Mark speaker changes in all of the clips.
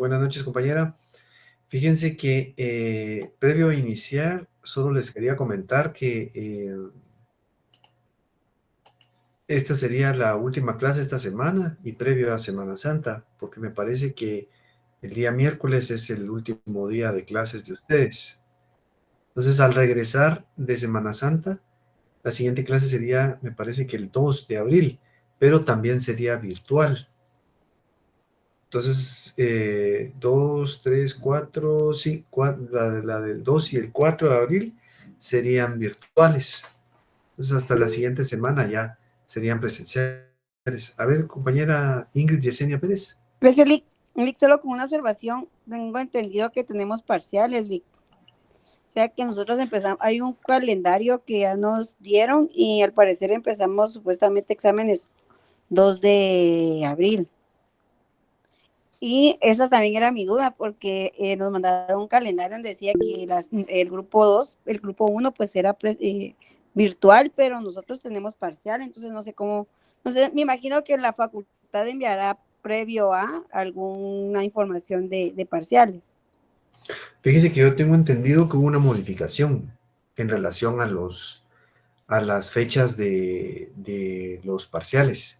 Speaker 1: Buenas noches, compañera. Fíjense que previo a iniciar, solo les quería comentar que esta sería la última clase esta semana y previo a Semana Santa, porque me parece que el día miércoles es el último día de clases de ustedes. Entonces, al regresar de Semana Santa, la siguiente clase sería, me parece que el 2 de abril, pero también sería virtual. Entonces, 2, 3, 4, sí, la del 2 y el 4 de abril serían virtuales. Entonces, hasta la siguiente semana ya serían presenciales. A ver, compañera Ingrid Yesenia Pérez.
Speaker 2: Gracias, Lick. Lick, solo con una observación, tengo entendido que tenemos parciales, Lick. O sea que nosotros empezamos, hay un calendario que ya nos dieron y al parecer empezamos supuestamente exámenes 2 de abril. Y esa también era mi duda porque nos mandaron un calendario donde decía que el grupo 2, el grupo 1 pues era virtual, pero nosotros tenemos parcial, entonces no sé cómo, no sé, me imagino que la facultad enviará previo a alguna información de parciales.
Speaker 1: Fíjese que yo tengo entendido que hubo una modificación en relación a las fechas de los parciales.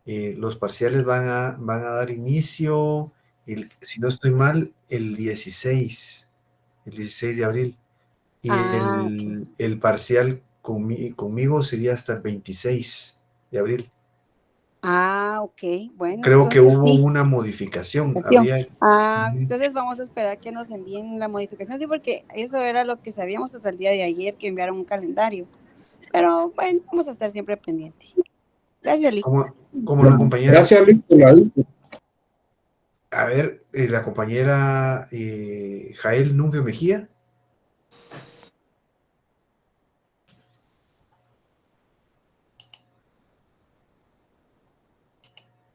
Speaker 1: Los parciales van a dar inicio, si no estoy mal, el 16 de abril. Y
Speaker 2: Ah, ok.
Speaker 1: el parcial conmigo sería hasta el 26 de abril.
Speaker 2: Ah, ok. Bueno,
Speaker 1: Creo que
Speaker 2: entonces
Speaker 1: hubo
Speaker 2: sí.
Speaker 1: una modificación. Habría.
Speaker 2: Ah,
Speaker 1: Ujú.
Speaker 2: entonces vamos a esperar que nos envíen la modificación, sí, porque eso era lo que sabíamos hasta el día de ayer, que enviaron un calendario. Pero bueno, vamos a estar siempre pendientes. Gracias, Lick.
Speaker 1: ¿Cómo no, compañera?
Speaker 3: Gracias, Luis, por la info.
Speaker 1: A ver, la compañera Jael Nuncio Mejía.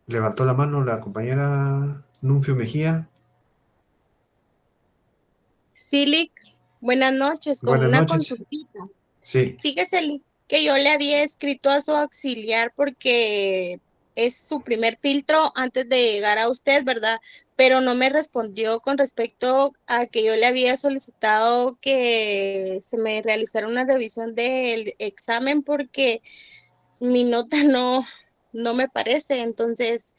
Speaker 1: Levantó la mano la compañera Nuncio Mejía.
Speaker 4: Sí, Lick, buenas noches, con
Speaker 1: Buenas
Speaker 4: una
Speaker 1: noches.
Speaker 4: consultita.
Speaker 1: Sí.
Speaker 4: Fíjese, Lick, que yo le había escrito a su auxiliar porque es su primer filtro antes de llegar a usted, ¿verdad? Pero no me respondió con respecto a que yo le había solicitado que se me realizara una revisión del examen porque mi nota no me parece, entonces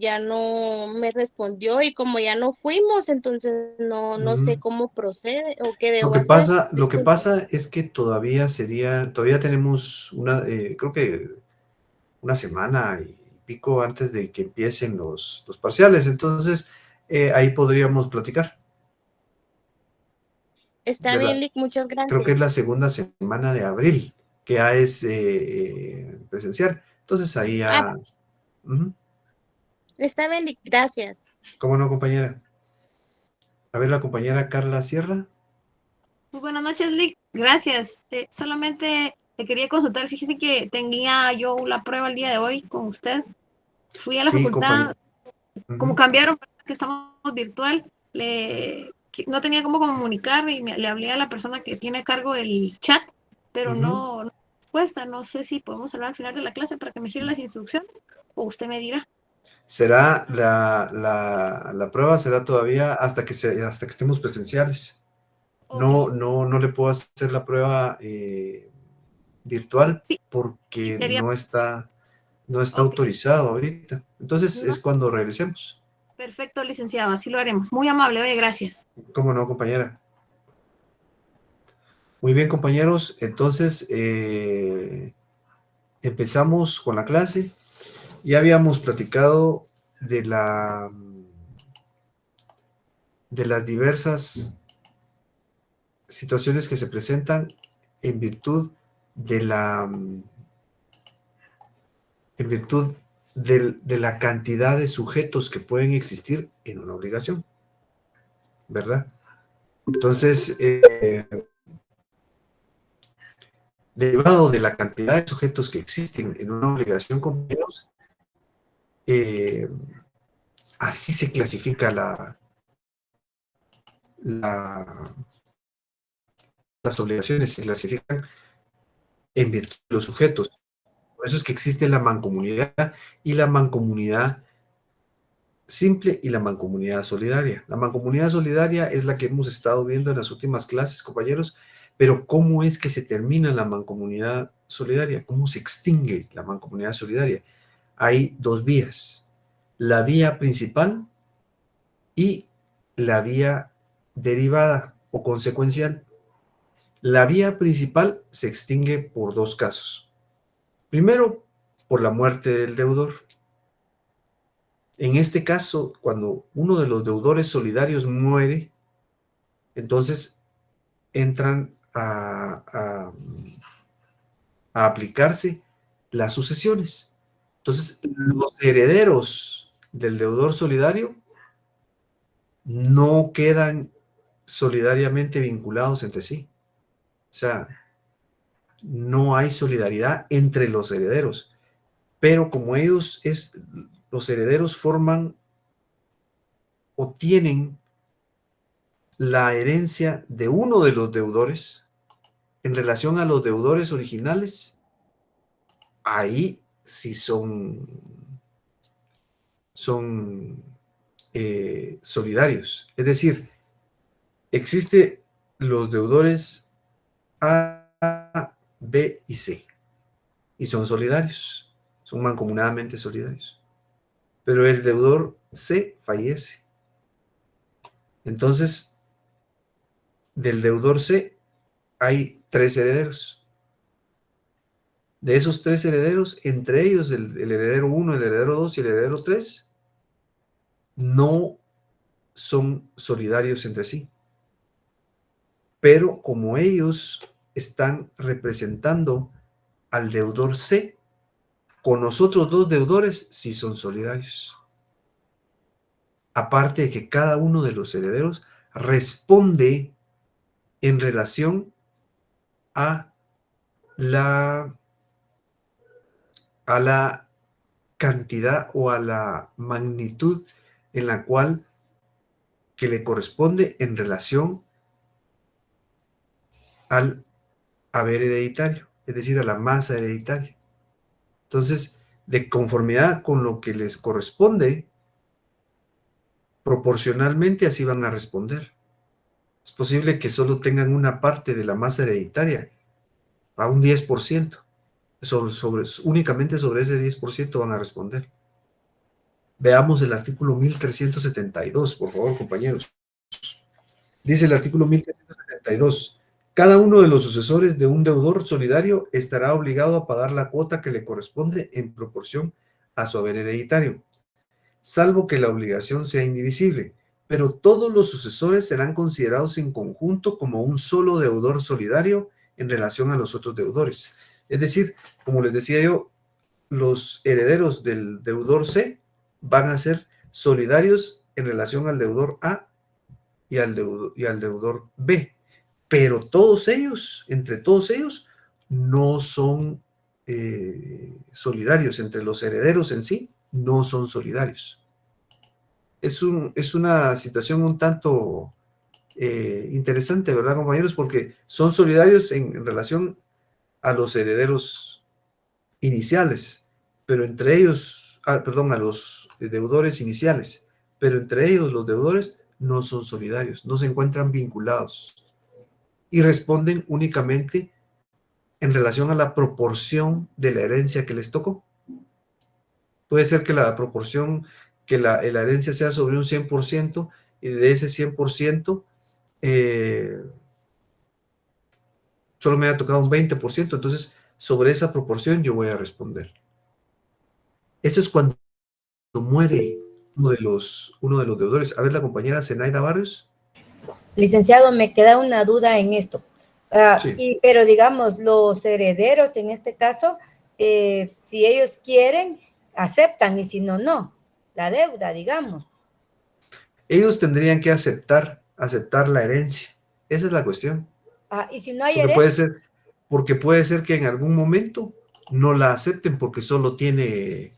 Speaker 4: ya no me respondió y como ya no fuimos, entonces no sé
Speaker 1: Ujú.
Speaker 4: cómo procede o qué
Speaker 1: Lo
Speaker 4: debo
Speaker 1: que
Speaker 4: hacer.
Speaker 1: pasa, lo que
Speaker 4: Disculpe.
Speaker 1: pasa es que todavía tenemos creo que una semana y pico antes de que empiecen los parciales. Entonces, ahí podríamos platicar.
Speaker 4: Está
Speaker 1: De
Speaker 4: bien,
Speaker 1: la,
Speaker 4: Lick, muchas
Speaker 1: Creo que es la
Speaker 4: gracias.
Speaker 1: segunda semana de abril, que ya es presencial. Entonces, ahí
Speaker 4: Ah,
Speaker 1: ya. Ujú.
Speaker 4: está bien, Lick, gracias.
Speaker 1: ¿Cómo no, compañera? A ver, la compañera Carla Sierra.
Speaker 5: Muy buenas noches, Lick. Gracias. Solamente te quería consultar. Fíjese que tenía yo la prueba el día de hoy con usted. Fui a la
Speaker 1: Sí, compañera.
Speaker 5: facultad, como
Speaker 1: Ujú,
Speaker 5: cambiaron, que estamos virtual, no tenía cómo comunicar y le hablé a la persona que tiene a cargo el chat, pero
Speaker 1: ujú.
Speaker 5: no respuesta. No sé si podemos hablar al final de la clase para que me gire las instrucciones o usted me dirá.
Speaker 1: Será la prueba será todavía hasta que estemos presenciales.
Speaker 5: Ok,
Speaker 1: No le puedo hacer la prueba virtual
Speaker 5: sí, sí,
Speaker 1: porque
Speaker 5: sería.
Speaker 1: no está
Speaker 5: Ok,
Speaker 1: autorizado ahorita. Entonces
Speaker 5: no,
Speaker 1: es cuando regresemos.
Speaker 5: perfecto, licenciado, así lo haremos. Muy amable, oye, gracias.
Speaker 1: ¿Cómo no, compañera? Muy bien, compañeros. Entonces empezamos con la clase. Ya habíamos platicado de las diversas situaciones que se presentan en virtud de de la cantidad de sujetos que pueden existir en una obligación, ¿verdad? Entonces, derivado de la cantidad de sujetos que existen en una obligación, compañeros, eh, así se clasifica la- las obligaciones, se clasifican en virtud de los sujetos. Por eso es que existe la mancomunidad y la mancomunidad simple y la mancomunidad solidaria. La mancomunidad solidaria es la que hemos estado viendo en las últimas clases, compañeros, pero ¿cómo es que se termina la mancomunidad solidaria? ¿Cómo se extingue la mancomunidad solidaria? Hay dos vías, la vía principal y la vía derivada o consecuencial. La vía principal se extingue por dos casos. Primero, por la muerte del deudor. En este caso, cuando uno de los deudores solidarios muere, entonces entran a aplicarse las sucesiones. Entonces, los herederos del deudor solidario no quedan solidariamente vinculados entre sí. O sea, no hay solidaridad entre los herederos. Pero como los herederos forman o tienen la herencia de uno de los deudores en relación a los deudores originales, ahí sí son solidarios. Es decir, existen los deudores A, B y C, y son solidarios, son mancomunadamente solidarios. Pero el deudor C fallece. Entonces, del deudor C hay 3 herederos. De esos 3 herederos, entre ellos el heredero 1, el heredero 2 y el heredero 3, no son solidarios entre sí. Pero como ellos están representando al deudor C, con los otros 2 deudores sí son solidarios. Aparte de que cada uno de los herederos responde en relación a la cantidad o a la magnitud en la cual que le corresponde en relación al haber hereditario, es decir, a la masa hereditaria. Entonces, de conformidad con lo que les corresponde, proporcionalmente así van a responder. Es posible que solo tengan una parte de la masa hereditaria, a un 10%. Únicamente sobre ese 10% van a responder. Veamos el artículo 1372, por favor, compañeros. Dice el artículo 1372, cada uno de los sucesores de un deudor solidario estará obligado a pagar la cuota que le corresponde en proporción a su haber hereditario, salvo que la obligación sea indivisible, pero todos los sucesores serán considerados en conjunto como un solo deudor solidario en relación a los otros deudores. Es decir, como les decía yo, los herederos del deudor C van a ser solidarios en relación al deudor A y al deudor B, pero todos ellos, entre todos ellos, no son solidarios. Entre los herederos en sí, no son solidarios. Es una situación un tanto interesante, ¿verdad, compañeros? Porque son solidarios en relación a los herederos iniciales, pero entre ellos, a los deudores iniciales, pero entre ellos los deudores no son solidarios, no se encuentran vinculados y responden únicamente en relación a la proporción de la herencia que les tocó. Puede ser que la proporción, que la herencia sea sobre un 100% y de ese 100% solo me ha tocado un 20%, entonces sobre esa proporción yo voy a responder. Eso es cuando muere uno de los deudores. A ver, la compañera Zenaida Barrios.
Speaker 3: Licenciado, me queda una duda en esto.
Speaker 1: Sí.
Speaker 3: Pero digamos, los herederos en este caso, si ellos quieren, aceptan, y si no, no. La deuda, digamos.
Speaker 1: Ellos tendrían que aceptar la herencia. Esa es la cuestión.
Speaker 3: Y si no hay
Speaker 1: herencia. Porque puede ser que en algún momento no la acepten porque solo tiene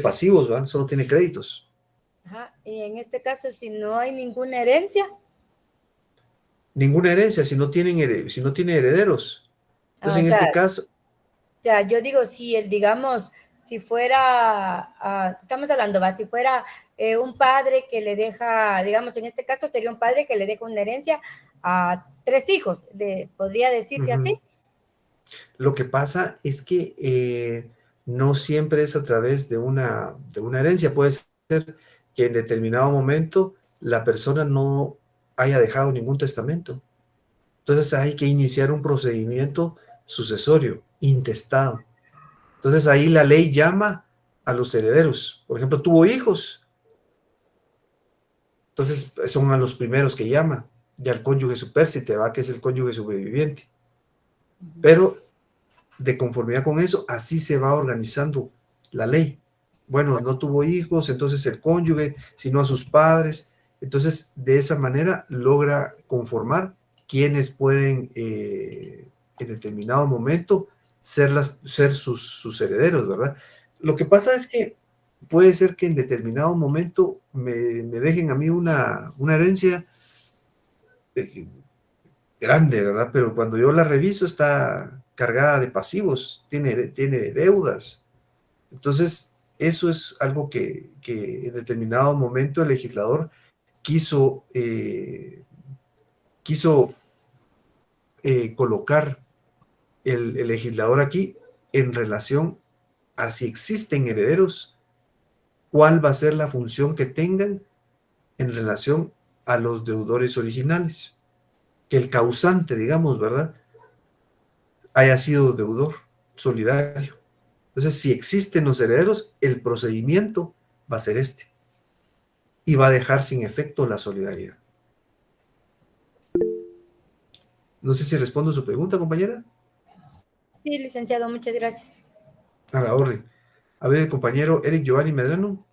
Speaker 1: pasivos, ¿verdad? Solo tiene créditos.
Speaker 3: Y en este caso, si no hay ninguna herencia.
Speaker 1: Ninguna herencia, si no tiene herederos. Entonces, en este caso.
Speaker 3: O sea, yo digo, si digamos, si fuera, estamos hablando, ¿va? Si fuera un padre que le deja, digamos, en este caso sería un padre que le deja una herencia a 3 hijos, podría decirse así.
Speaker 1: Lo que pasa es que no siempre es a través de una herencia. Puede ser que en determinado momento la persona no haya dejado ningún testamento. Entonces hay que iniciar un procedimiento sucesorio, intestado. Entonces ahí la ley llama a los herederos. Por ejemplo, tuvo hijos. Entonces son a los primeros que llama. Y al cónyuge supérstite, va, que es el cónyuge sobreviviente. Pero de conformidad con eso, así se va organizando la ley. Bueno, no tuvo hijos, entonces el cónyuge, sino a sus padres. Entonces, de esa manera logra conformar quienes pueden en determinado momento ser sus herederos, ¿verdad? Lo que pasa es que puede ser que en determinado momento me dejen a mí una herencia grande, ¿verdad? Pero cuando yo la reviso está cargada de pasivos, tiene deudas. Entonces, eso es algo que en determinado momento el legislador quiso colocar el legislador aquí en relación a si existen herederos, cuál va a ser la función que tengan en relación a los deudores originales. Que el causante, digamos, ¿verdad?, haya sido deudor solidario. Entonces, si existen los herederos, el procedimiento va a ser este. Y va a dejar sin efecto la solidaridad. No sé si respondo su pregunta, compañera.
Speaker 3: Sí, licenciado, muchas gracias.
Speaker 1: A la orden. A ver, el compañero Eric Giovanni Medrano.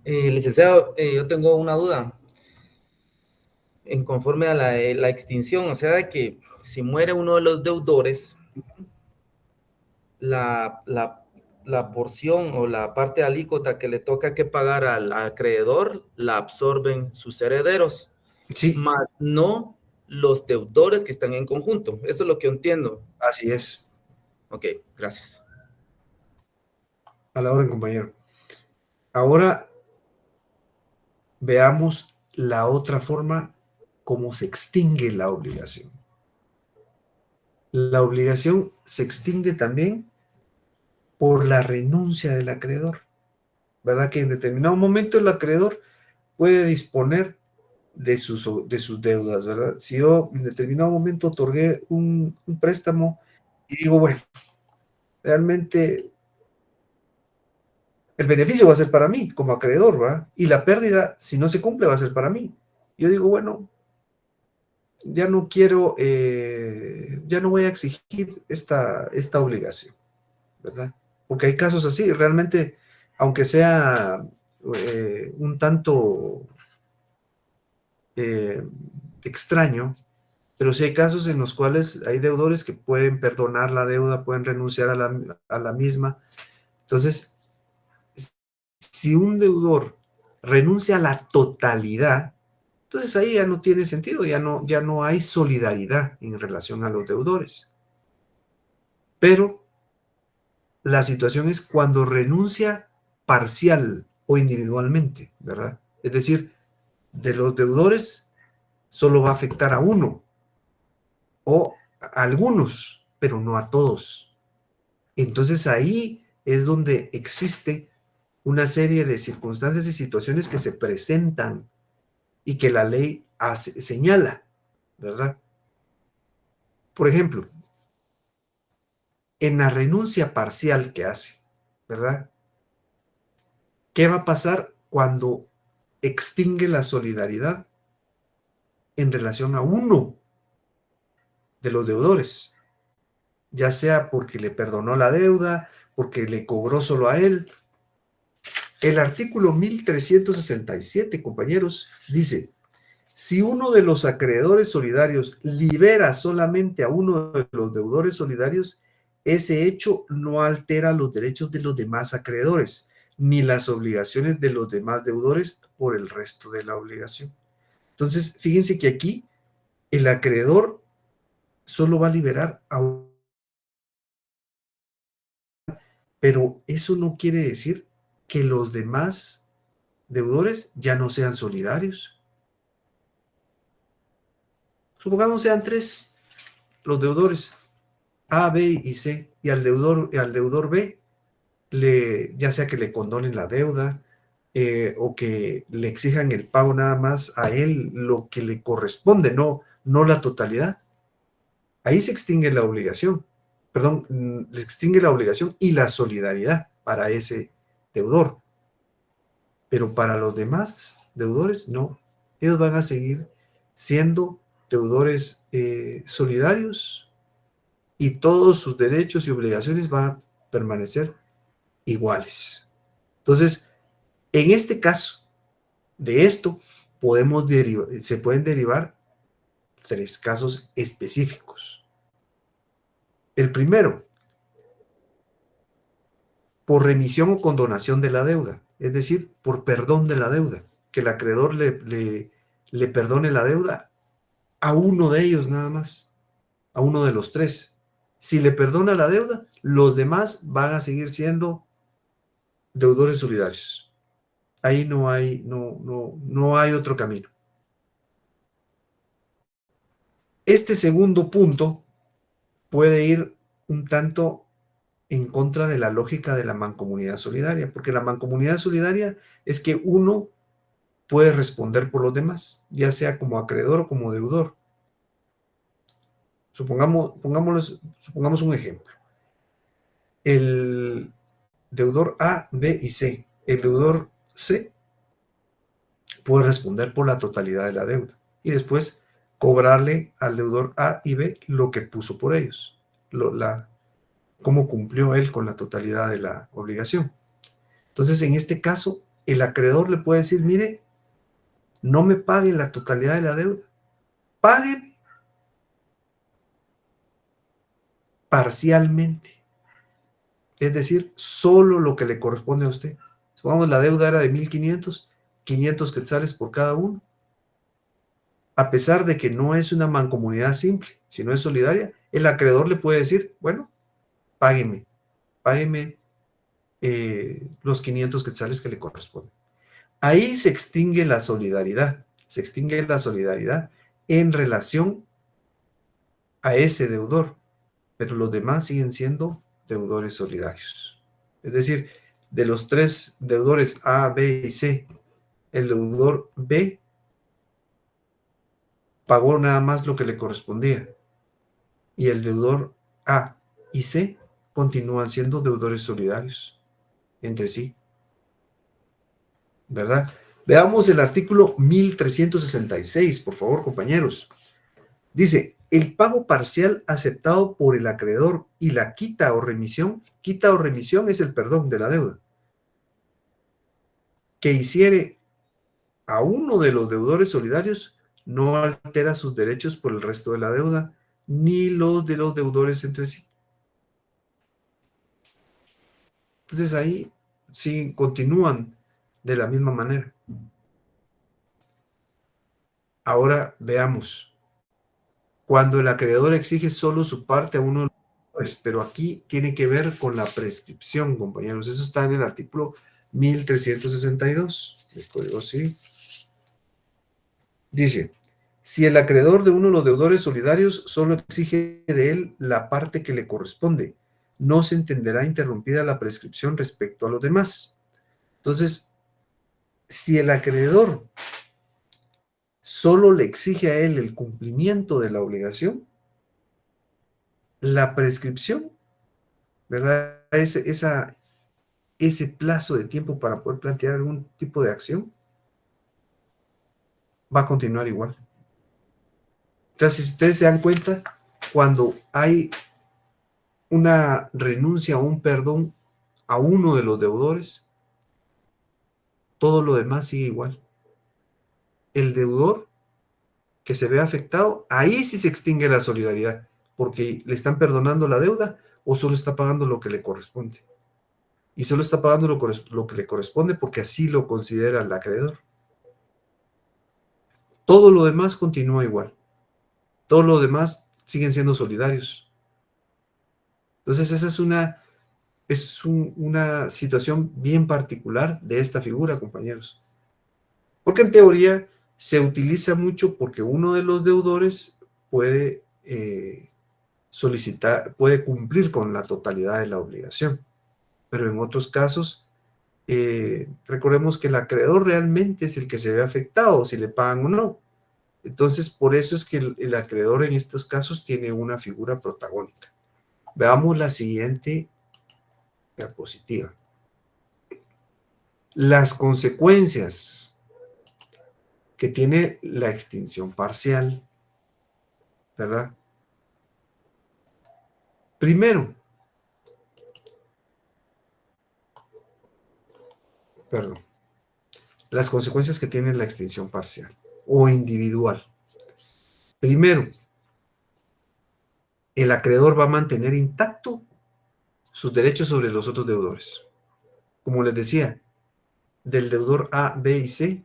Speaker 6: Licenciado, yo tengo una duda. En conforme a la extinción, o sea, de que si muere uno de los deudores, la porción o la parte alícuota que le toca que pagar al acreedor la absorben sus herederos,
Speaker 1: Sí,
Speaker 6: más no los deudores que están en conjunto. Eso es lo que yo entiendo.
Speaker 1: así es.
Speaker 6: Ok, gracias.
Speaker 1: A la orden, compañero. Ahora veamos la otra forma cómo se extingue la obligación. La obligación se extingue también por la renuncia del acreedor, ¿verdad? Que en determinado momento el acreedor puede disponer de sus deudas, ¿verdad? Si yo en determinado momento otorgué un préstamo y digo, bueno, realmente el beneficio va a ser para mí como acreedor, ¿verdad? Y la pérdida, si no se cumple, va a ser para mí. Yo digo, bueno, ya no quiero, ya no voy a exigir esta obligación, ¿verdad? Porque hay casos así, realmente, aunque sea un tanto extraño, pero sí hay casos en los cuales hay deudores que pueden perdonar la deuda, pueden renunciar a la misma. Entonces, si un deudor renuncia a la totalidad, entonces ahí ya no tiene sentido, ya no hay solidaridad en relación a los deudores. Pero la situación es cuando renuncia parcial o individualmente, ¿verdad? Es decir, de los deudores solo va a afectar a uno o a algunos, pero no a todos. Entonces ahí es donde existe una serie de circunstancias y situaciones que se presentan y que la ley señala, ¿verdad? Por ejemplo, en la renuncia parcial que hace, ¿verdad? ¿Qué va a pasar cuando extingue la solidaridad en relación a uno de los deudores? Ya sea porque le perdonó la deuda, porque le cobró solo a él. El artículo 1367, compañeros, dice: si uno de los acreedores solidarios libera solamente a uno de los deudores solidarios, ese hecho no altera los derechos de los demás acreedores, ni las obligaciones de los demás deudores por el resto de la obligación. Entonces, fíjense que aquí el acreedor solo va a liberar a uno, Pero eso no quiere decir que los demás deudores ya no sean solidarios. Supongamos sean 3 los deudores, A, B y C, y al deudor B, ya sea que le condonen la deuda o que le exijan el pago nada más a él lo que le corresponde, no la totalidad. Ahí se extingue la obligación, perdón, se extingue la obligación y la solidaridad para ese deudor. Pero para los demás deudores, no. Ellos van a seguir siendo deudores solidarios y todos sus derechos y obligaciones van a permanecer iguales. Entonces, en este caso, de esto se pueden derivar 3 casos específicos. El primero, por remisión o condonación de la deuda, es decir, por perdón de la deuda, que el acreedor le perdone la deuda a uno de ellos nada más, a uno de los 3. Si le perdona la deuda, los demás van a seguir siendo deudores solidarios. Ahí no hay otro camino. Este segundo punto puede ir un tanto en contra de la lógica de la mancomunidad solidaria, porque la mancomunidad solidaria es que uno puede responder por los demás, ya sea como acreedor o como deudor. Supongamos un ejemplo. El deudor A, B y C. El deudor C puede responder por la totalidad de la deuda y después cobrarle al deudor A y B lo que puso por ellos, cómo cumplió él con la totalidad de la obligación. Entonces, en este caso, el acreedor le puede decir, mire, no me pague la totalidad de la deuda, págueme parcialmente, es decir, solo lo que le corresponde a usted. Supongamos la deuda era de 1,500, 500 quetzales por cada uno. A pesar de que no es una mancomunidad simple, sino es solidaria, el acreedor le puede decir, bueno, págueme los 500 quetzales que le corresponden. Ahí se extingue la solidaridad, en relación a ese deudor, pero los demás siguen siendo deudores solidarios. Es decir, de los 3 deudores A, B y C, el deudor B pagó nada más lo que le correspondía y el deudor A y C continúan siendo deudores solidarios entre sí, ¿verdad? Veamos el artículo 1366, por favor, compañeros. Dice, el pago parcial aceptado por el acreedor y la quita o remisión es el perdón de la deuda, que hiciere a uno de los deudores solidarios no altera sus derechos por el resto de la deuda, ni los de los deudores entre sí. Entonces ahí sí continúan de la misma manera. Ahora veamos. Cuando el acreedor exige solo su parte a uno de los deudores, pero aquí tiene que ver con la prescripción, compañeros. Eso está en el artículo 1362 del Código Civil. Dice, si el acreedor de uno de los deudores solidarios solo exige de él la parte que le corresponde, no se entenderá interrumpida la prescripción respecto a los demás. Entonces, si el acreedor solo le exige a él el cumplimiento de la obligación, la prescripción, ¿verdad? Ese plazo de tiempo para poder plantear algún tipo de acción va a continuar igual. Entonces, si ustedes se dan cuenta, cuando hay una renuncia o un perdón a uno de los deudores, todo lo demás sigue igual. El deudor que se ve afectado, ahí sí se extingue la solidaridad, porque le están perdonando la deuda o solo está pagando lo que le corresponde. Y solo está pagando lo que le corresponde porque así lo considera el acreedor. Todo lo demás continúa igual. Todo lo demás siguen siendo solidarios. Entonces esa es es una situación bien particular de esta figura, compañeros. Porque en teoría se utiliza mucho porque uno de los deudores puede solicitar, puede cumplir con la totalidad de la obligación. Pero en otros casos, recordemos que el acreedor realmente es el que se ve afectado, si le pagan o no. Entonces, por eso es que el acreedor en estos casos tiene una figura protagónica. Veamos la siguiente diapositiva. Las consecuencias que tiene la extinción parcial, ¿verdad? Primero, perdón, las consecuencias que tiene la extinción parcial o individual. Primero, el acreedor va a mantener intacto sus derechos sobre los otros deudores. Como les decía, del deudor A, B y C,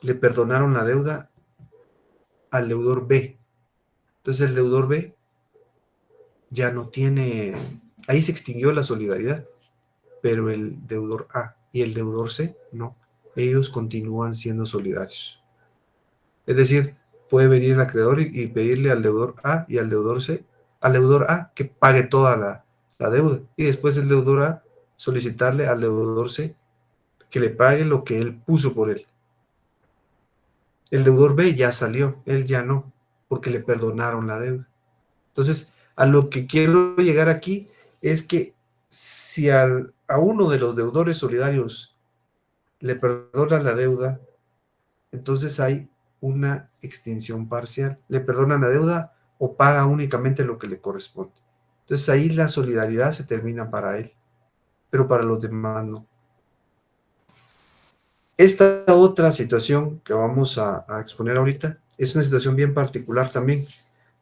Speaker 1: le perdonaron la deuda al deudor B. Entonces el deudor B ya no tiene, ahí se extinguió la solidaridad, pero el deudor A y el deudor C no, ellos continúan siendo solidarios. Es decir, puede venir el acreedor y pedirle al deudor A y al deudor C, al deudor A que pague toda la deuda, y después el deudor A solicitarle al deudor C que le pague lo que él puso por él. El deudor B ya salió, él ya no, porque le perdonaron la deuda. Entonces, a lo que quiero llegar aquí es que si a uno de los deudores solidarios le perdona la deuda, entonces hay una extinción parcial. Le perdonan la deuda o paga únicamente lo que le corresponde. Entonces ahí la solidaridad se termina para él, pero para los demás no. Esta otra situación que vamos a exponer ahorita es una situación bien particular también,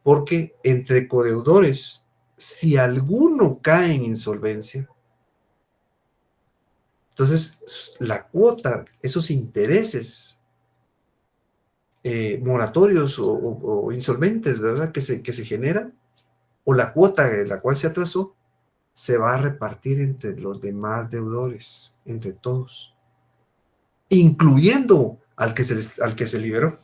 Speaker 1: porque entre codeudores, si alguno cae en insolvencia, entonces la cuota, esos intereses moratorios o insolventes, ¿verdad? Que se generan, o la cuota de la cual se atrasó, se va a repartir entre los demás deudores, entre todos, incluyendo al que se liberó.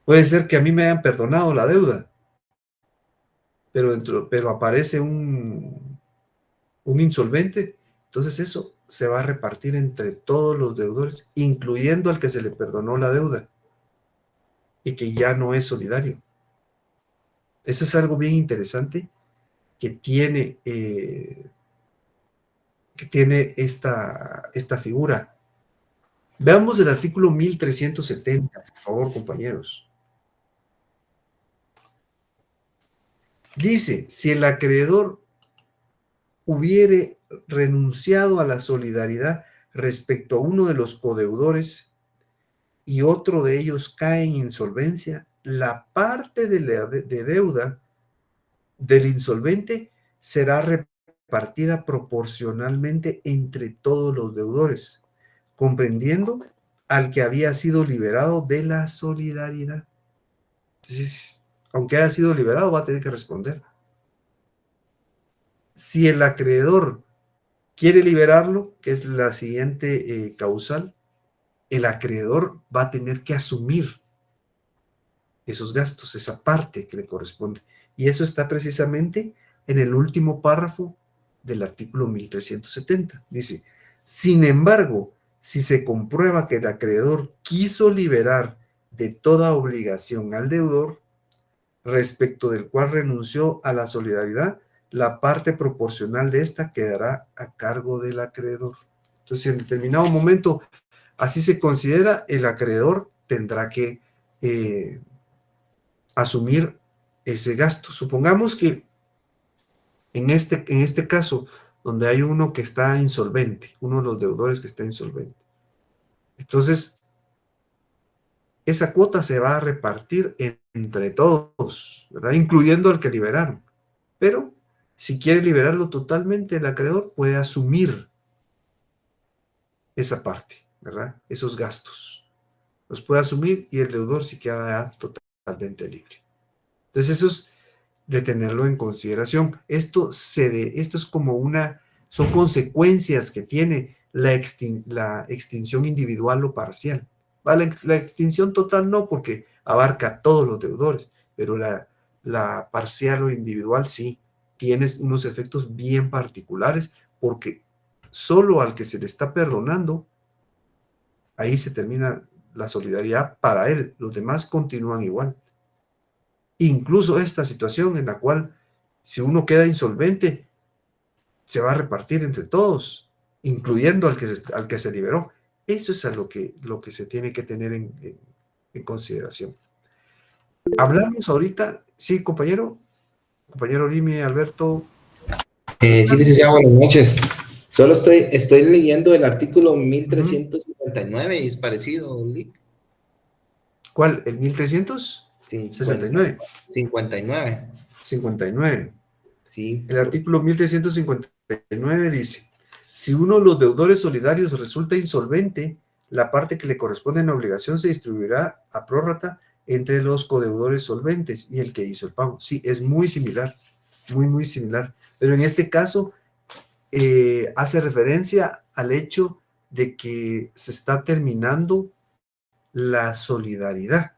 Speaker 1: Puede ser que a mí me hayan perdonado la deuda, pero aparece un insolvente, entonces eso se va a repartir entre todos los deudores, incluyendo al que se le perdonó la deuda y que ya no es solidario. Eso es algo bien interesante que tiene esta figura. Veamos el artículo 1370, por favor, compañeros. Dice, si el acreedor hubiere renunciado a la solidaridad respecto a uno de los codeudores y otro de ellos cae en insolvencia, la parte de deuda del insolvente será repartida proporcionalmente entre todos los deudores, comprendiendo al que había sido liberado de la solidaridad. Entonces, aunque haya sido liberado, va a tener que responder. Si el acreedor quiere liberarlo, que es la siguiente causal, el acreedor va a tener que asumir esos gastos, esa parte que le corresponde. Y eso está precisamente en el último párrafo del artículo 1370. Dice, sin embargo, si se comprueba que el acreedor quiso liberar de toda obligación al deudor, respecto del cual renunció a la solidaridad, la parte proporcional de esta quedará a cargo del acreedor. Entonces, en determinado momento, así se considera, el acreedor tendrá que asumir ese gasto. Supongamos que en este caso, donde hay uno que está insolvente, uno de los deudores que está insolvente, entonces esa cuota se va a repartir entre todos, ¿verdad? Incluyendo al que liberaron. Pero si quiere liberarlo totalmente, el acreedor puede asumir esa parte, ¿verdad? Esos gastos. Los puede asumir y el deudor se queda totalmente libre. Entonces eso es de tenerlo en consideración. Esto es como son consecuencias que tiene la extinción individual o parcial. ¿Vale? La extinción total no, porque abarca a todos los deudores, pero la parcial o individual sí, tiene unos efectos bien particulares, porque solo al que se le está perdonando, ahí se termina la solidaridad para él, los demás continúan igual. Incluso esta situación en la cual si uno queda insolvente, se va a repartir entre todos, incluyendo al que se liberó. Eso es lo que se tiene que tener en consideración. Hablamos ahorita, sí, compañero Limi, Alberto.
Speaker 7: Sí, licenciado, buenas noches. Solo estoy leyendo el artículo 1359 y es parecido, Lick.
Speaker 1: ¿Cuál? ¿El 1369?
Speaker 7: 59.
Speaker 1: 59.
Speaker 7: Sí.
Speaker 1: El artículo 1359 dice: si uno de los deudores solidarios resulta insolvente, la parte que le corresponde en la obligación se distribuirá a prórrata entre los codeudores solventes y el que hizo el pago. Sí, es muy similar, muy similar. Pero en este caso hace referencia al hecho de que se está terminando la solidaridad.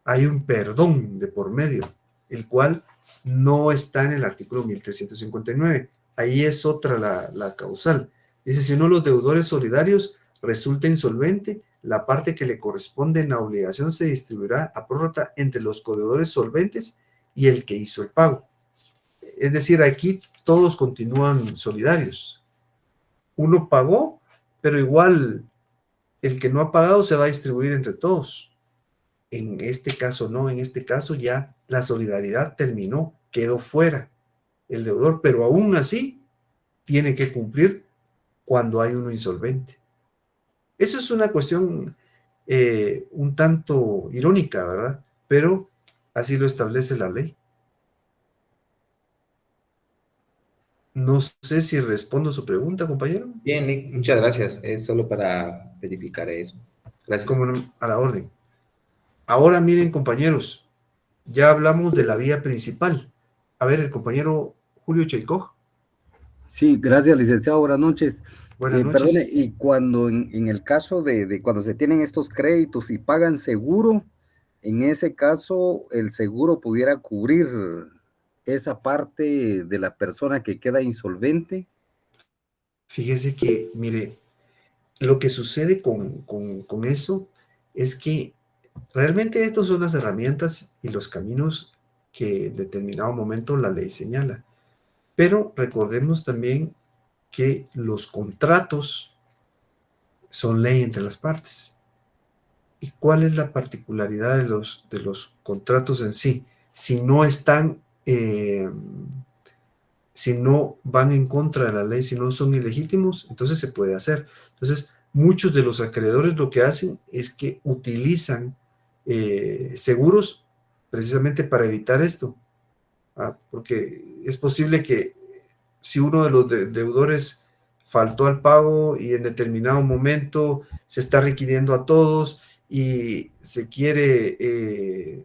Speaker 1: Hay un perdón de por medio, el cual no está en el artículo 1359. Ahí es otra la causal. Dice, si uno de los deudores solidarios resulta insolvente, la parte que le corresponde en la obligación se distribuirá a prórrata entre los codeudores solventes y el que hizo el pago. Es decir, aquí todos continúan solidarios. Uno pagó, pero igual el que no ha pagado se va a distribuir entre todos. En este caso no, en este caso ya la solidaridad terminó, quedó fuera el deudor, pero aún así tiene que cumplir cuando hay uno insolvente. Eso es una cuestión un tanto irónica, ¿verdad? Pero así lo establece la ley. No sé si respondo su pregunta, compañero.
Speaker 7: Bien, Lick, muchas gracias. Es solo para verificar eso. Gracias.
Speaker 1: Como a la orden. Ahora miren, compañeros, ya hablamos de la vía principal. A ver, el compañero Julio Cheikoj.
Speaker 8: Sí, gracias, licenciado. Buenas noches.
Speaker 1: Buenas noches.
Speaker 8: Perdone, y cuando en el caso de cuando se tienen estos créditos y pagan seguro, en ese caso el seguro pudiera cubrir esa parte de la persona que queda insolvente.
Speaker 1: Fíjese que, mire, lo que sucede con eso es que realmente estas son las herramientas y los caminos que en determinado momento la ley señala. Pero recordemos también que los contratos son ley entre las partes. ¿Y cuál es la particularidad de los contratos en sí? Si no están, si no van en contra de la ley, si no son ilegítimos, entonces se puede hacer. Entonces, muchos de los acreedores lo que hacen es que utilizan seguros precisamente para evitar esto. Porque es posible que si uno de los deudores faltó al pago y en determinado momento se está requiriendo a todos y se quiere,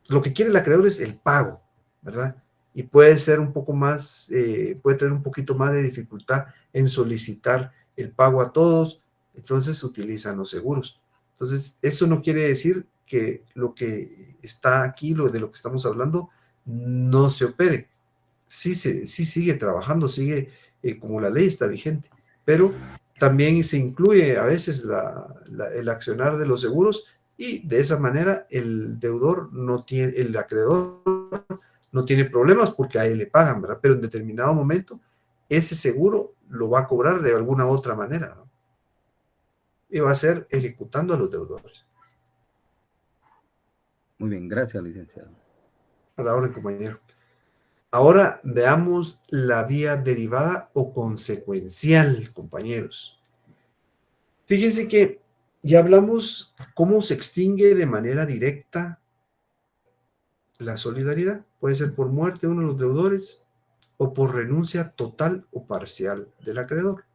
Speaker 1: lo que quiere el acreedor es el pago, ¿verdad? Y puede ser un poco más, puede tener un poquito más de dificultad en solicitar el pago a todos, entonces utilizan los seguros. Entonces, eso no quiere decir que lo que está aquí, de lo que estamos hablando, no se opere. Sí sigue trabajando, sigue como la ley está vigente, pero también se incluye a veces el accionar de los seguros y de esa manera el deudor no tiene, el acreedor no tiene problemas porque a él le pagan, ¿verdad? Pero en determinado momento ese seguro lo va a cobrar de alguna otra manera, ¿no? Y va a ser ejecutando a los deudores.
Speaker 8: Muy bien, gracias, licenciado.
Speaker 1: A la orden, compañero. Ahora veamos la vía derivada o consecuencial, compañeros. Fíjense que ya hablamos cómo se extingue de manera directa la solidaridad. Puede ser por muerte de uno de los deudores o por renuncia total o parcial del acreedor.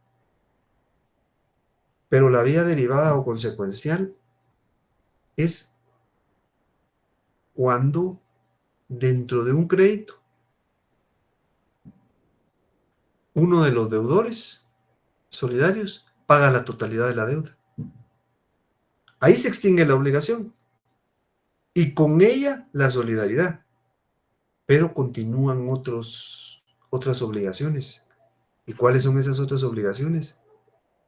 Speaker 1: Pero la vía derivada o consecuencial es cuando dentro de un crédito, uno de los deudores solidarios paga la totalidad de la deuda. Ahí se extingue la obligación y con ella la solidaridad, pero continúan otras obligaciones. ¿Y cuáles son esas otras obligaciones?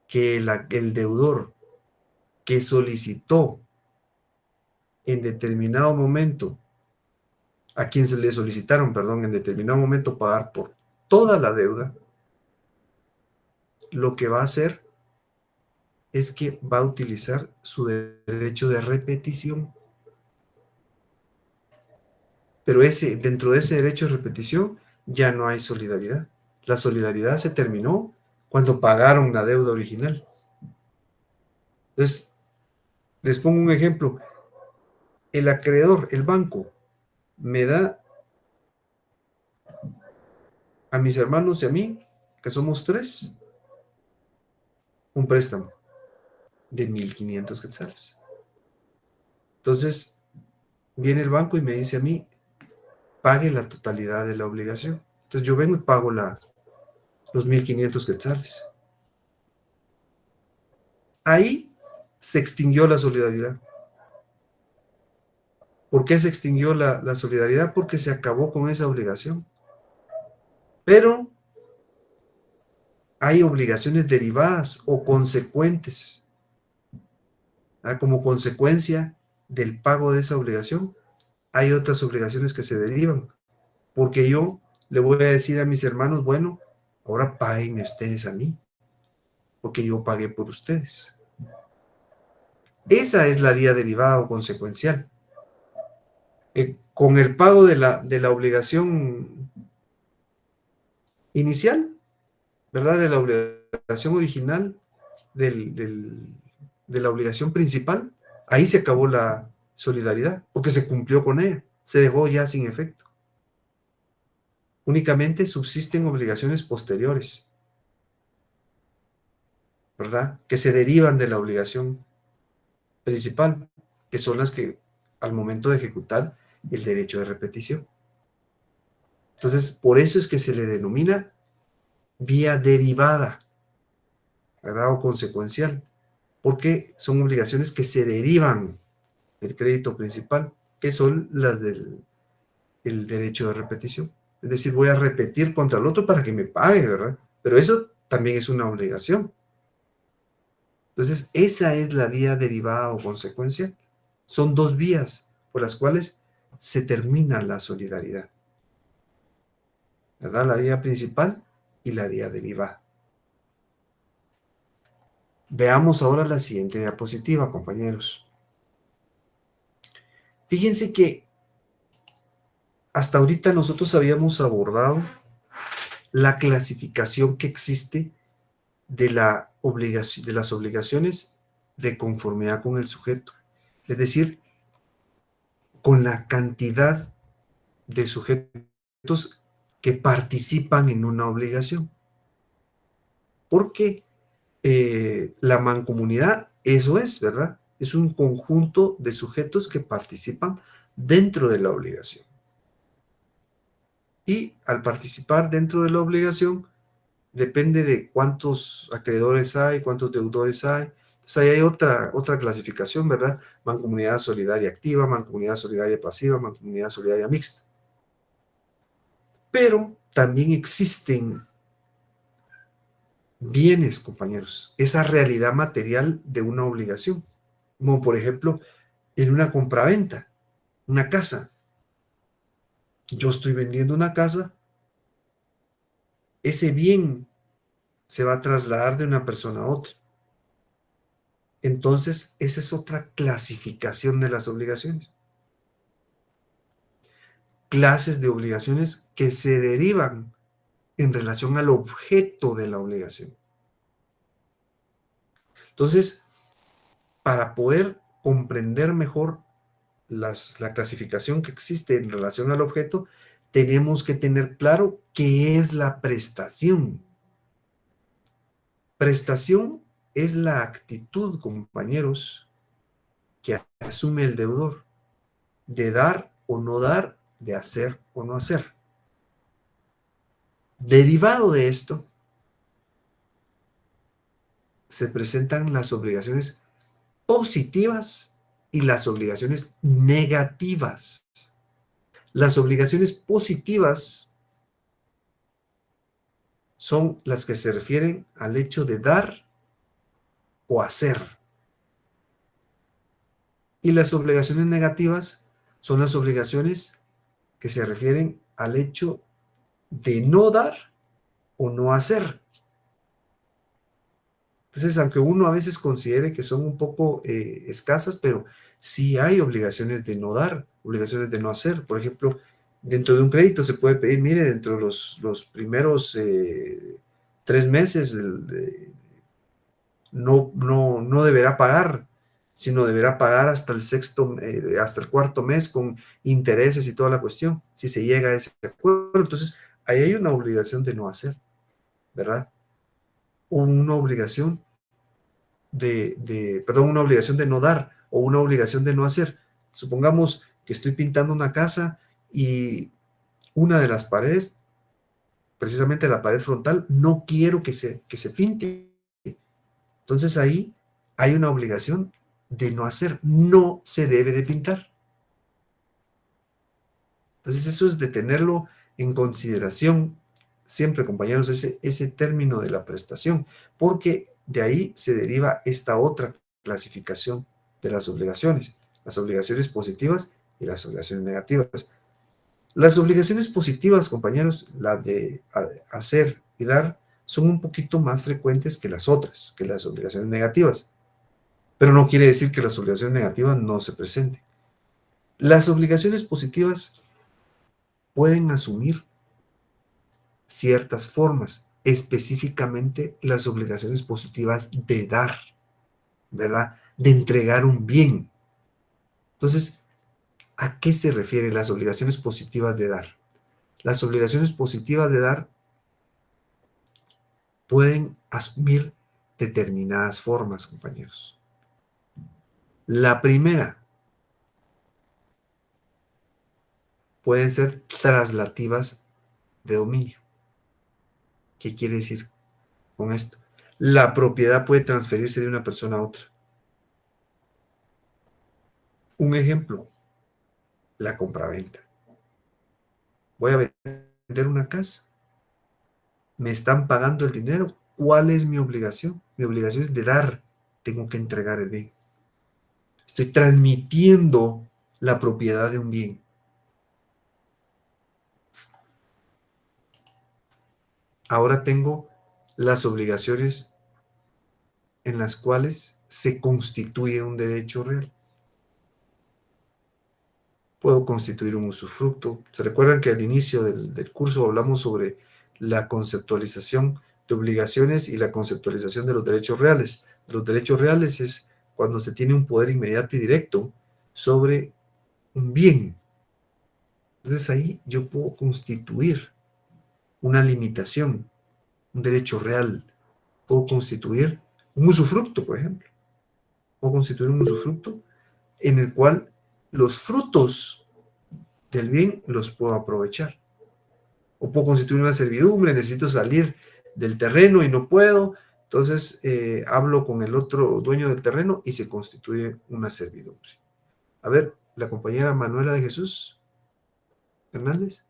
Speaker 1: Que el deudor que solicitó en determinado momento, a quien se le solicitaron, perdón, en determinado momento pagar por toda la deuda, lo que va a hacer es que va a utilizar su derecho de repetición. Pero dentro de ese derecho de repetición ya no hay solidaridad. La solidaridad se terminó cuando pagaron la deuda original. Entonces, les pongo un ejemplo. El acreedor, el banco, me da a mis hermanos y a mí, que somos 3, un préstamo de 1,500 quetzales. Entonces, viene el banco y me dice a mí, pague la totalidad de la obligación. Entonces, yo vengo y pago los 1,500 quetzales. Ahí se extinguió la solidaridad. ¿Por qué se extinguió la solidaridad? Porque se acabó con esa obligación. Pero hay obligaciones derivadas o consecuentes. Como consecuencia del pago de esa obligación, hay otras obligaciones que se derivan. Porque yo le voy a decir a mis hermanos, bueno, ahora paguen ustedes a mí, porque yo pagué por ustedes. Esa es la vía derivada o consecuencial. Con el pago de la obligación inicial, ¿verdad? De la obligación original, de la obligación principal, ahí se acabó la solidaridad, porque se cumplió con ella, se dejó ya sin efecto. Únicamente subsisten obligaciones posteriores, ¿verdad? Que se derivan de la obligación principal, que son las que al momento de ejecutar el derecho de repetición. Entonces, por eso es que se le denomina vía derivada, ¿verdad? O consecuencial, porque son obligaciones que se derivan del crédito principal, que son las del derecho de repetición. Es decir, voy a repetir contra el otro para que me pague, ¿verdad? Pero eso también es una obligación. Entonces, esa es la vía derivada o consecuencia. Son 2 vías por las cuales se termina la solidaridad, ¿verdad? La vía principal y la vía derivada. Veamos ahora la siguiente diapositiva, compañeros. Fíjense que hasta ahorita nosotros habíamos abordado la clasificación que existe de las obligaciones de conformidad con el sujeto. Es decir, con la cantidad de sujetos que participan en una obligación. Porque la mancomunidad, eso es, ¿verdad? Es un conjunto de sujetos que participan dentro de la obligación. Y al participar dentro de la obligación, depende de cuántos acreedores hay, cuántos deudores hay. Entonces ahí hay otra clasificación, ¿verdad? Mancomunidad solidaria activa, mancomunidad solidaria pasiva, mancomunidad solidaria mixta. Pero también existen bienes, compañeros, esa realidad material de una obligación, como por ejemplo en una compraventa, una casa. Yo estoy vendiendo una casa, ese bien se va a trasladar de una persona a otra. Entonces, esa es otra clasificación de las obligaciones. Clases de obligaciones que se derivan en relación al objeto de la obligación. Entonces, para poder comprender mejor la clasificación que existe en relación al objeto, tenemos que tener claro qué es la prestación. Prestación es la actitud, compañeros, que asume el deudor de dar o no dar de hacer o no hacer. Derivado de esto, se presentan las obligaciones positivas y las obligaciones negativas. Las obligaciones positivas son las que se refieren al hecho de dar o hacer. Y las obligaciones negativas son las obligaciones que se refieren al hecho de no dar o no hacer. Entonces, aunque uno a veces considere que son un poco escasas, pero sí hay obligaciones de no dar, obligaciones de no hacer. Por ejemplo, dentro de un crédito se puede pedir, mire, dentro de los primeros 3 meses no deberá pagar, sino deberá pagar hasta hasta el cuarto mes con intereses y toda la cuestión, si se llega a ese acuerdo. Entonces, ahí hay una obligación de no hacer, ¿verdad? Una obligación una obligación de no dar o una obligación de no hacer. Supongamos que estoy pintando una casa y una de las paredes, precisamente la pared frontal, no quiero que se pinte. Entonces ahí hay una obligación de no hacer, no se debe de pintar. Entonces eso es de tenerlo en consideración siempre, compañeros, ese término de la prestación, porque de ahí se deriva esta otra clasificación de las obligaciones positivas y las obligaciones negativas. Las obligaciones positivas, compañeros, las de hacer y dar, son un poquito más frecuentes que las otras, que las obligaciones negativas. Pero no quiere decir que las obligaciones negativas no se presenten. Las obligaciones positivas pueden asumir ciertas formas, específicamente las obligaciones positivas de dar, ¿verdad? De entregar un bien. Entonces, ¿a qué se refieren las obligaciones positivas de dar? Las obligaciones positivas de dar pueden asumir determinadas formas, compañeros. La primera, pueden ser traslativas de dominio. ¿Qué quiere decir con esto? La propiedad puede transferirse de una persona a otra. Un ejemplo, la compraventa. Voy a vender una casa. Me están pagando el dinero. ¿Cuál es mi obligación? Mi obligación es de dar. Tengo que entregar el bien. Estoy transmitiendo la propiedad de un bien. Ahora tengo las obligaciones en las cuales se constituye un derecho real. Puedo constituir un usufructo. ¿Se recuerdan que al inicio del curso hablamos sobre la conceptualización de obligaciones y la conceptualización de los derechos reales? Los derechos reales es cuando se tiene un poder inmediato y directo sobre un bien. Entonces ahí yo puedo constituir una limitación, un derecho real. Puedo constituir un usufructo, por ejemplo. Puedo constituir un usufructo en el cual los frutos del bien los puedo aprovechar. O puedo constituir una servidumbre, necesito salir del terreno y no puedo, entonces hablo con el otro dueño del terreno y se constituye una servidumbre. A ver, la compañera Manuela de Jesús Hernández.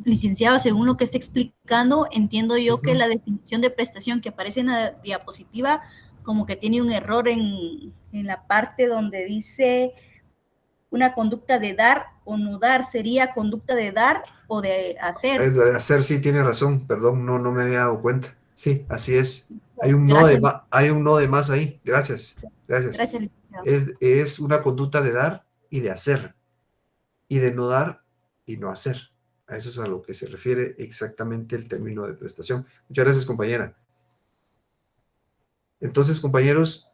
Speaker 9: Licenciado, según lo que está explicando, entiendo yo que la definición de prestación que aparece en la diapositiva como que tiene un error en la parte donde dice una conducta de dar o no dar. ¿Sería conducta de dar o de hacer?
Speaker 1: De hacer, sí, tiene razón, perdón, no me había dado cuenta. Sí, así es. Hay un no de más ahí. Gracias.
Speaker 9: Gracias, licenciado.
Speaker 1: Es una conducta de dar y de hacer, y de no dar y no hacer. A eso es a lo que se refiere exactamente el término de prestación. Muchas gracias, compañera. Entonces, compañeros,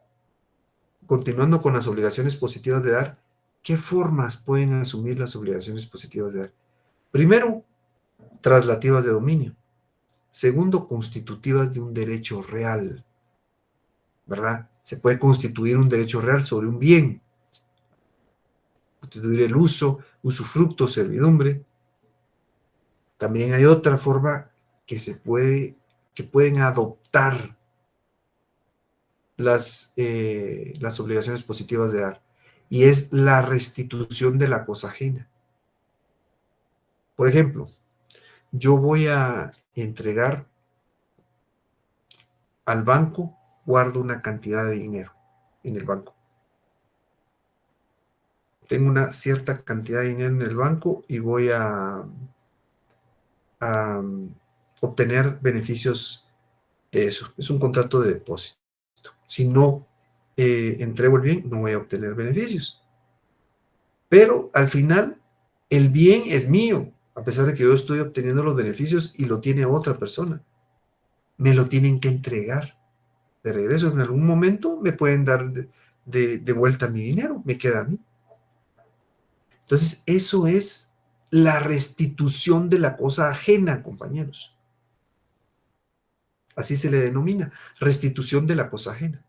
Speaker 1: continuando con las obligaciones positivas de dar, ¿qué formas pueden asumir las obligaciones positivas de dar? Primero, traslativas de dominio. Segundo, constitutivas de un derecho real, ¿verdad? Se puede constituir un derecho real sobre un bien, constituir el uso, usufructo, servidumbre. También hay otra forma que pueden adoptar las obligaciones positivas de dar, y es la restitución de la cosa ajena. Por ejemplo, yo voy a entregar al banco, guardo una cantidad de dinero en el banco. Tengo una cierta cantidad de dinero en el banco y voy a obtener beneficios de eso. Es un contrato de depósito. Si no entrego el bien, no voy a obtener beneficios. Pero al final, el bien es mío, a pesar de que yo estoy obteniendo los beneficios y lo tiene otra persona. Me lo tienen que entregar de regreso. En algún momento me pueden dar de vuelta mi dinero, me queda a mí. Entonces, eso es la restitución de la cosa ajena, compañeros. Así se le denomina, restitución de la cosa ajena.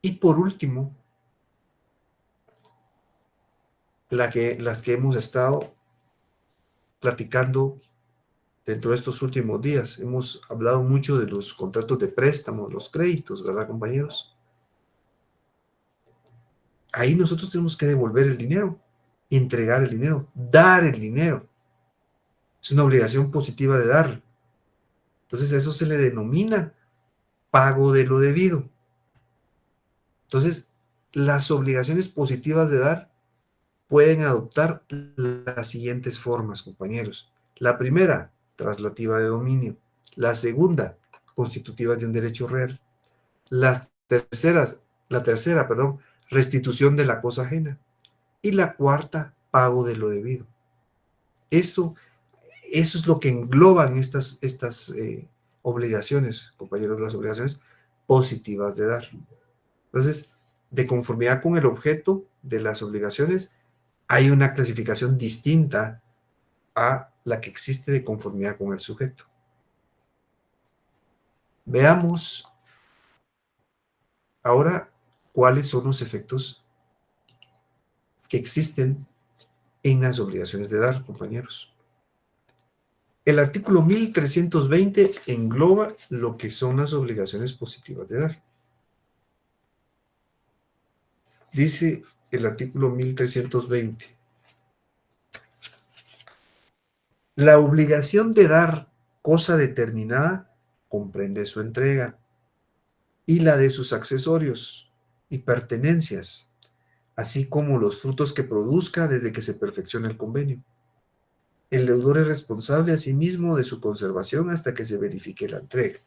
Speaker 1: Y por último, las que hemos estado platicando dentro de estos últimos días. Hemos hablado mucho de los contratos de préstamo, los créditos, ¿verdad, compañeros? Ahí nosotros tenemos que devolver el dinero, entregar el dinero, dar el dinero. Es una obligación positiva de dar. Entonces, a eso se le denomina pago de lo debido. Entonces, las obligaciones positivas de dar pueden adoptar las siguientes formas, compañeros. La primera, traslativa de dominio. La segunda, constitutivas de un derecho real. La tercera, restitución de la cosa ajena. Y la cuarta, pago de lo debido. Eso es lo que engloban estas obligaciones, compañeros, las obligaciones positivas de dar. Entonces, de conformidad con el objeto de las obligaciones, hay una clasificación distinta a la que existe de conformidad con el sujeto. Veamos ahora cuáles son los efectos que existen en las obligaciones de dar, compañeros. El artículo 1320 engloba lo que son las obligaciones positivas de dar. Dice el artículo 1320. La obligación de dar cosa determinada comprende su entrega y la de sus accesorios y pertenencias, así como los frutos que produzca desde que se perfeccione el convenio. El deudor es responsable asimismo de su conservación hasta que se verifique la entrega.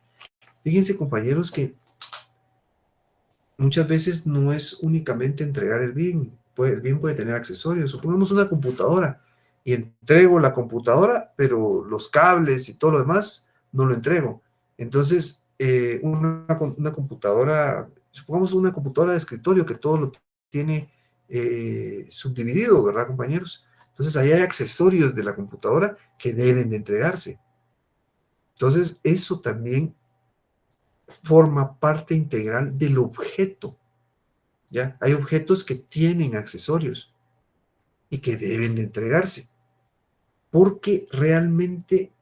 Speaker 1: Fíjense, compañeros, que muchas veces no es únicamente entregar el bien. El bien puede tener accesorios. Supongamos una computadora y entrego la computadora, pero los cables y todo lo demás no lo entrego. Entonces, una computadora, supongamos una computadora de escritorio que todo lo tiene subdividido, ¿verdad, compañeros? Entonces, ahí hay accesorios de la computadora que deben de entregarse. Entonces, eso también forma parte integral del objeto, ¿ya? Hay objetos que tienen accesorios y que deben de entregarse, porque realmente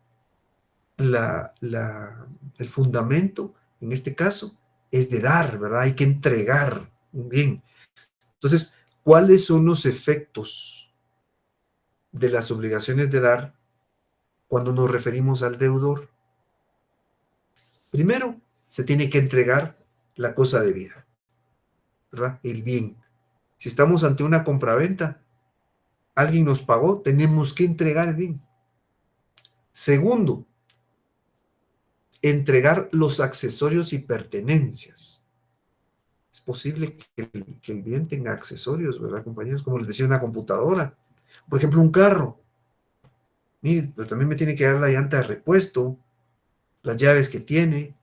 Speaker 1: el fundamento, en este caso, es de dar, ¿verdad? Hay que entregar un bien. Entonces, ¿cuáles son los efectos de las obligaciones de dar cuando nos referimos al deudor? Primero, se tiene que entregar la cosa debida, ¿verdad? El bien. Si estamos ante una compraventa, alguien nos pagó, tenemos que entregar el bien. Segundo, entregar los accesorios y pertenencias. Es posible que el bien tenga accesorios, ¿verdad, compañeros? Como les decía, una computadora. Por ejemplo, un carro. Mire, pero también me tiene que dar la llanta de repuesto, las llaves que tiene.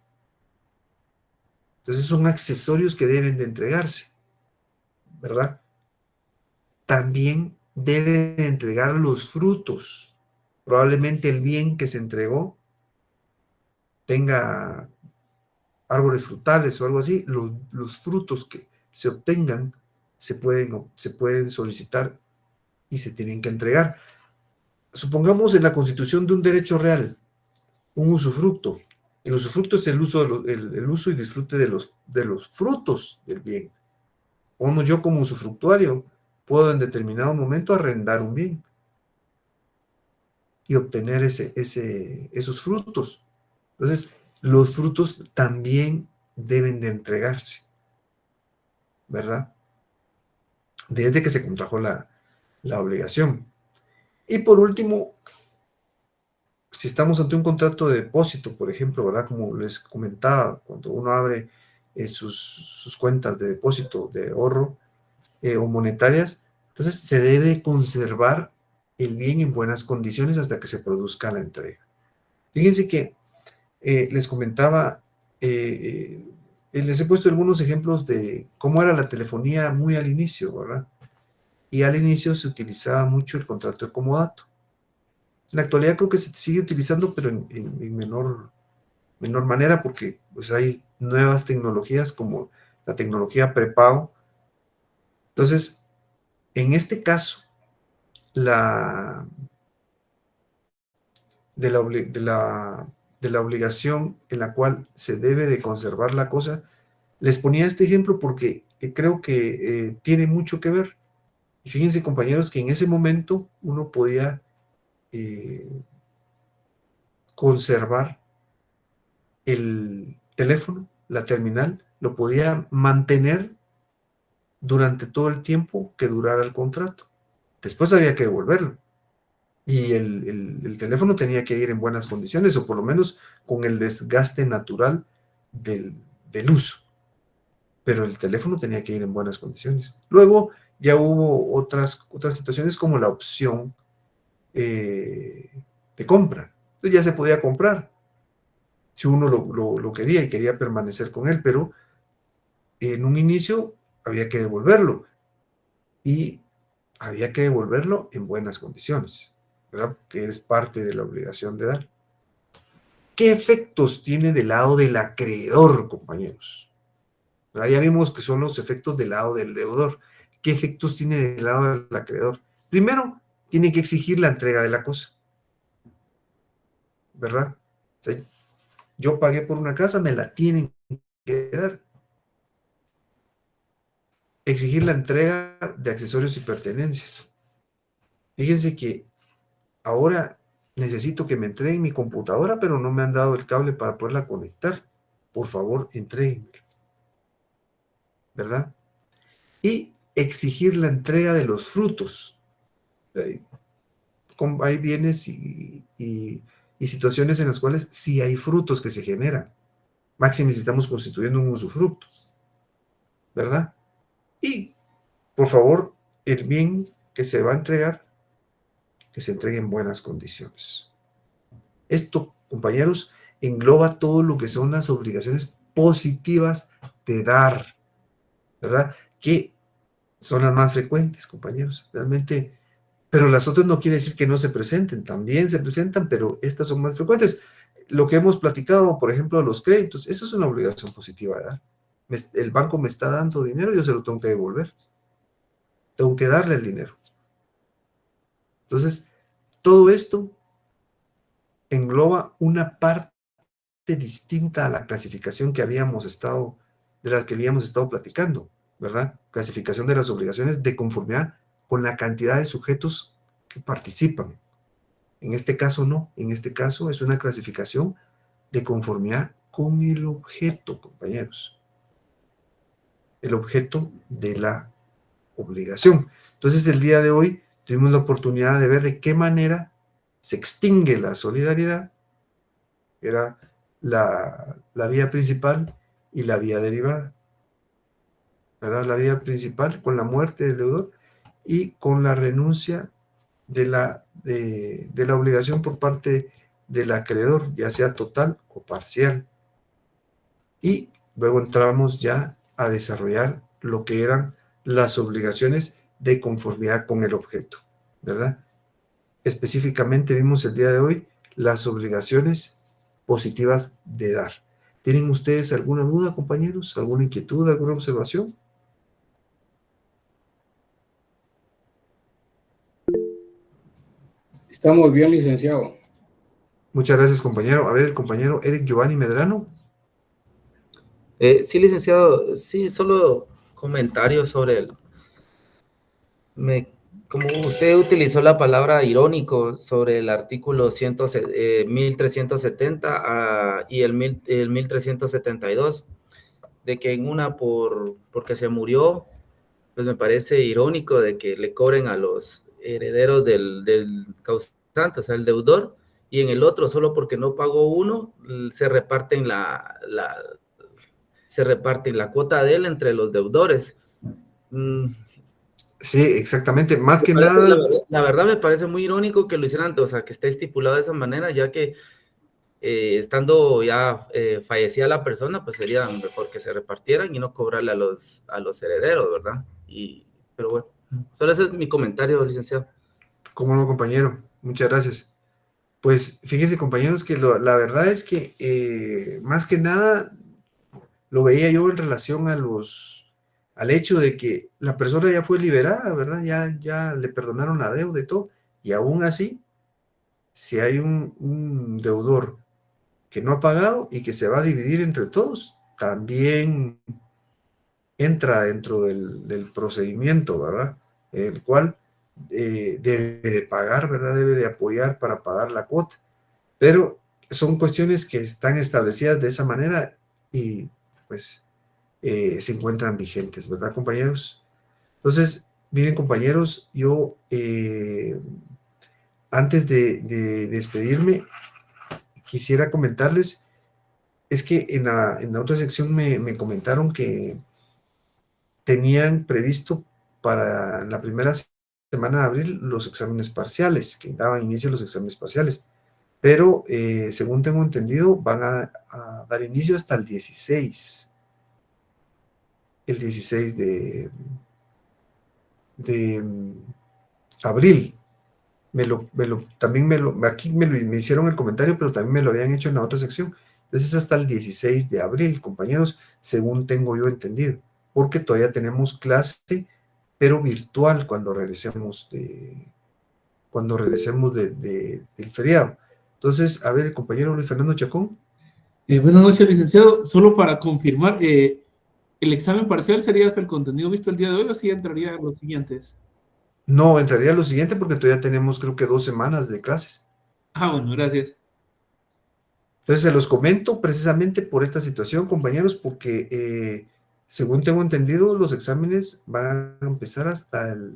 Speaker 1: Entonces son accesorios que deben de entregarse, ¿verdad? También debe de entregar los frutos. Probablemente el bien que se entregó tenga árboles frutales o algo así. Los frutos que se obtengan se pueden solicitar y se tienen que entregar. Supongamos en la constitución de un derecho real, un usufructo. El usufructo es el uso, el uso y disfrute de los frutos del bien. Como yo como usufructuario puedo en determinado momento arrendar un bien y obtener esos frutos. Entonces, los frutos también deben de entregarse, ¿verdad? Desde que se contrajo la obligación. Y por último, si estamos ante un contrato de depósito, por ejemplo, ¿verdad? Como les comentaba, cuando uno abre sus cuentas de depósito, de ahorro o monetarias, entonces se debe conservar el bien en buenas condiciones hasta que se produzca la entrega. Fíjense que les comentaba, les he puesto algunos ejemplos de cómo era la telefonía muy al inicio, ¿verdad? Y al inicio se utilizaba mucho el contrato de comodato. En la actualidad creo que se sigue utilizando, pero en menor manera, porque pues, hay nuevas tecnologías como la tecnología prepago. Entonces, en este caso, de la obligación en la cual se debe de conservar la cosa, les ponía este ejemplo porque creo que tiene mucho que ver. Y fíjense, compañeros, que en ese momento uno podía conservar el teléfono, la terminal, lo podía mantener durante todo el tiempo que durara el contrato. Después había que devolverlo. Y el teléfono tenía que ir en buenas condiciones, o por lo menos con el desgaste natural del uso. Pero el teléfono tenía que ir en buenas condiciones. Luego ya hubo otras situaciones como la opción de compra. Entonces ya se podía comprar si uno lo quería y quería permanecer con él, pero en un inicio había que devolverlo y había que devolverlo en buenas condiciones, ¿verdad? Que es parte de la obligación de dar. ¿Qué efectos tiene del lado del acreedor, compañeros? ¿Verdad? Ya vimos que son los efectos del lado del deudor. ¿Qué efectos tiene del lado del acreedor? Primero, tiene que exigir la entrega de la cosa, ¿verdad? O sea, yo pagué por una casa, me la tienen que dar. Exigir la entrega de accesorios y pertenencias. Fíjense que ahora necesito que me entreguen mi computadora, pero no me han dado el cable para poderla conectar. Por favor, entréguenmelo, ¿verdad? Y exigir la entrega de los frutos. Hay bienes y situaciones en las cuales sí hay frutos que se generan. Máxime si estamos constituyendo un usufructo, ¿verdad? Y, por favor, el bien que se va a entregar, que se entregue en buenas condiciones. Esto, compañeros, engloba todo lo que son las obligaciones positivas de dar, ¿verdad? Que son las más frecuentes, compañeros, realmente, pero las otras no quiere decir que no se presenten, también se presentan, pero estas son más frecuentes. Lo que hemos platicado, por ejemplo, de los créditos, eso es una obligación positiva de dar. El banco me está dando dinero, yo se lo tengo que devolver. Tengo que darle el dinero. Entonces, todo esto engloba una parte distinta a la clasificación de la que habíamos estado platicando, ¿verdad? Clasificación de las obligaciones de conformidad con la cantidad de sujetos que participan. En este caso no, en este caso es una clasificación de conformidad con el objeto, compañeros. El objeto de la obligación. Entonces, el día de hoy tuvimos la oportunidad de ver de qué manera se extingue la solidaridad, era la vía principal y la vía derivada, ¿verdad? La vía principal con la muerte del deudor y con la renuncia de la obligación por parte del acreedor, ya sea total o parcial. Y luego entramos ya a desarrollar lo que eran las obligaciones de conformidad con el objeto, ¿verdad? Específicamente vimos el día de hoy las obligaciones positivas de dar. ¿Tienen ustedes alguna duda, compañeros? ¿Alguna inquietud, alguna observación?
Speaker 7: Estamos bien, licenciado.
Speaker 1: Muchas gracias, compañero. A ver, el compañero Eric Giovanni Medrano.
Speaker 6: Sí, licenciado, sí, solo comentarios sobre como usted utilizó la palabra irónico sobre el artículo 1370 y el 1372, de que en una porque se murió, pues me parece irónico de que le cobren a los herederos del causante, o sea, el deudor, y en el otro, solo porque no pagó uno, se reparten la cuota de él entre los deudores.
Speaker 1: Sí, exactamente. Más que nada.
Speaker 6: La verdad me parece muy irónico que lo hicieran, o sea, que esté estipulado de esa manera, ya que estando ya fallecida la persona, pues sería mejor que se repartieran y no cobrarle a los herederos, ¿verdad? Pero bueno, solo ese es mi comentario, licenciado.
Speaker 1: ¿Cómo no, compañero? Muchas gracias. Pues fíjense, compañeros, que la verdad es que más que nada lo veía yo en relación al hecho de que la persona ya fue liberada, ¿verdad? Ya le perdonaron la deuda y todo, y aún así, si hay un deudor que no ha pagado y que se va a dividir entre todos, también entra dentro del procedimiento, ¿verdad? El cual debe de pagar, ¿verdad? Debe de apoyar para pagar la cuota. Pero son cuestiones que están establecidas de esa manera y pues se encuentran vigentes, ¿verdad, compañeros? Entonces, miren, compañeros, yo antes de despedirme, quisiera comentarles, es que en la otra sección me comentaron que tenían previsto para la primera semana de abril los exámenes parciales, que daban inicio a los exámenes parciales, pero según tengo entendido van a dar inicio hasta el 16 de abril. También aquí me hicieron el comentario, pero también me lo habían hecho en la otra sección. Entonces hasta el 16 de abril, compañeros, según tengo yo entendido, porque todavía tenemos clase, pero virtual cuando regresemos del feriado. Entonces, a ver, el compañero Luis Fernando Chacón.
Speaker 10: Buenas noches, licenciado. Solo para confirmar, ¿el examen parcial sería hasta el contenido visto el día de hoy o sí entraría en los siguientes?
Speaker 1: No, entraría a lo siguiente porque todavía tenemos creo que 2 semanas de clases.
Speaker 10: Bueno, gracias.
Speaker 1: Entonces se los comento precisamente por esta situación, compañeros, porque según tengo entendido, los exámenes van a empezar hasta el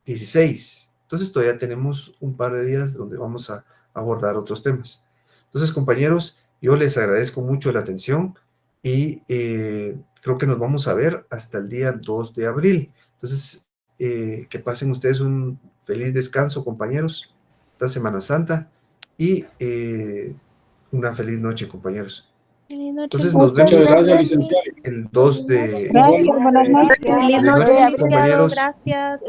Speaker 1: 16. Entonces todavía tenemos un par de días donde vamos a abordar otros temas. Entonces, compañeros, yo les agradezco mucho la atención y creo que nos vamos a ver hasta el día 2 de abril. Entonces, que pasen ustedes un feliz descanso, compañeros, esta Semana Santa y una feliz noche, compañeros. Entonces nos vemos el 2 de...
Speaker 11: Gracias, buenas noches.
Speaker 1: Feliz noche, compañeros.
Speaker 11: Gracias.